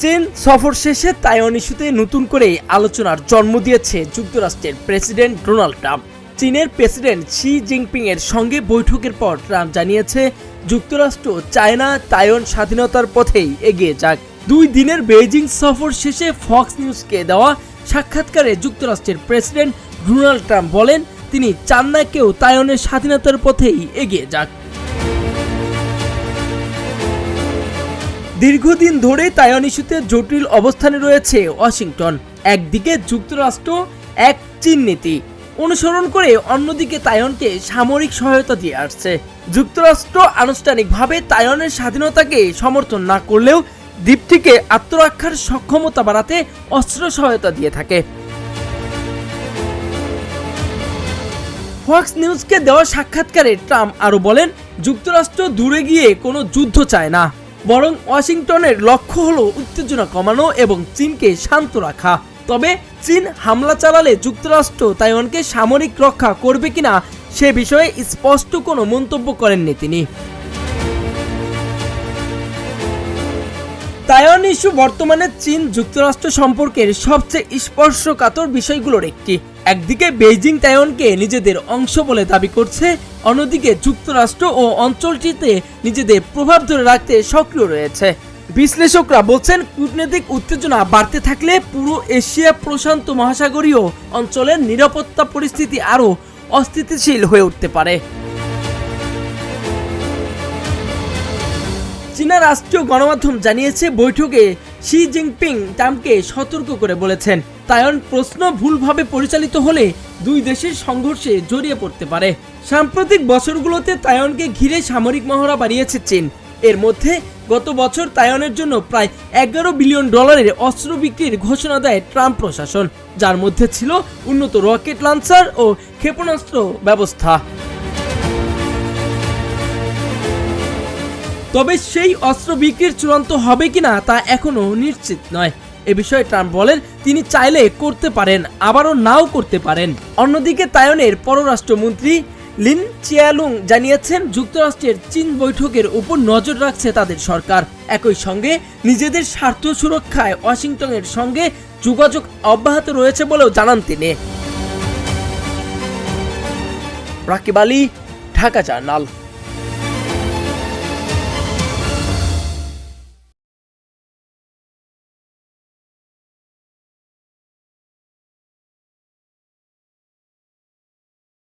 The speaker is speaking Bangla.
চীন সফর শেষে তাইওয়ান ইস্যুতে নতুন করে আলোচনার জন্ম দিয়েছে যুক্তরাষ্ট্রের প্রেসিডেন্ট ডোনাল্ড ট্রাম্প। চীনের প্রেসিডেন্ট শি জিনপিং এর সঙ্গে বৈঠকের পর ট্রাম্প জানিয়েছে যুক্তরাষ্ট্র চায় না তাইওয়ান স্বাধীনতার পথেই এগিয়ে যাক। 2 দিনের বেইজিং সফর শেষে ফক্স নিউজকে দেওয়া সাক্ষাৎকারে যুক্তরাষ্ট্রের প্রেসিডেন্ট ডোনাল্ড ট্রাম্প বলেন তিনি চান না কেউ তাইওয়ানের স্বাধীনতার পথেই এগিয়ে যাক। দীর্ঘদিন ধরে তাইওয়ান ইস্যুতে জটিল অবস্থানে রয়েছে ওয়াশিংটন। একদিকে যুক্তরাষ্ট্র এক চীন নীতি অনুসরণ করে অন্যদিকে তাইওয়ানকে সামরিক সহায়তা দিয়ে আসছে। যুক্তরাষ্ট্র আনুষ্ঠানিকভাবে তাইওয়ানের স্বাধীনতাকে সমর্থন না করলেও দ্বীপটিকে আত্মরক্ষার সক্ষমতা বাড়াতে অস্ত্র সহায়তা দিয়ে থাকে। ফক্স নিউজকে দেওয়া সাক্ষাৎকারে ট্রাম্প আরও বলেন যুক্তরাষ্ট্র দূরে গিয়ে কোনো যুদ্ধ চায় না, বরং ওয়াশিংটনের লক্ষ্য হলো উত্তেজনা কমানো এবং চীনকে শান্ত রাখা। তবে চীন হামলা চালালে যুক্তরাষ্ট্র তাইওয়ানকে সামরিক রক্ষা করবে কিনা সে বিষয়ে স্পষ্ট কোনো মন্তব্য করেননি তিনি। তাইওয়ান ইস্যু বর্তমানে চীন যুক্তরাষ্ট্র সম্পর্কের সবচেয়ে স্পর্শকাতর বিষয়গুলোর একটি। একদিকে বেইজিং তাইওয়ানকে নিজেদের অংশ বলে দাবি করছে, অন্যদিকে যুক্তরাষ্ট্র ও অঞ্চলটিতে নিজেদের প্রভাব ধরে রাখতে সক্রিয় রয়েছে। বিশ্লেষকরা বলছেন কূটনৈতিক উত্তেজনা বাড়তে থাকলে পুরো এশিয়া প্রশান্ত মহাসাগরীয় অঞ্চলের নিরাপত্তা পরিস্থিতি আরও অস্থিতিশীল হয়ে উঠতে পারে। চীনা রাষ্ট্রীয় গণমাধ্যম জানিয়েছে বৈঠকে শি জিনপিং ট্রাম্পকে সতর্ক করে বলেছেন তাইওয়ান প্রশ্ন ভুলভাবে পরিচালিত হলে 2 দেশের সংঘর্ষে জড়িয়ে পড়তে পারে। সাম্প্রতিক বছরগুলোতে তাইওয়ানকে ঘিরে সামরিক মহড়া বাড়িয়েছে চীন। এর মধ্যে গত বছর তাইওয়ানের জন্য প্রায় $11 বিলিয়ন অস্ত্র বিক্রির ঘোষণা দেয় ট্রাম্প প্রশাসন, যার মধ্যে ছিল উন্নত রকেট লঞ্চার ও ক্ষেপণাস্ত্র ব্যবস্থা। তবে সেই অস্ত্র বিক্রির চূড়ান্ত হবে কিনা তা এখনো নিশ্চিত নয়। এ বিষয়ে ট্রাম্প বলেন তিনি চাইলে করতে পারেন, আবারও নাও করতে পারেন। অন্যদিকে তাইওয়ানের পররাষ্ট্রমন্ত্রী লিন চিয়ালুং জানিয়েছেন যুক্তরাষ্ট্রের চীন বৈঠকের উপর নজর রাখছে তাদের সরকার। একই সঙ্গে নিজেদের স্বার্থ সুরক্ষায় ওয়াশিংটনের সঙ্গে যোগাযোগ অব্যাহত রয়েছে বলেও জানান তিনি। রাকিব আলী, ঢাকা জার্নাল।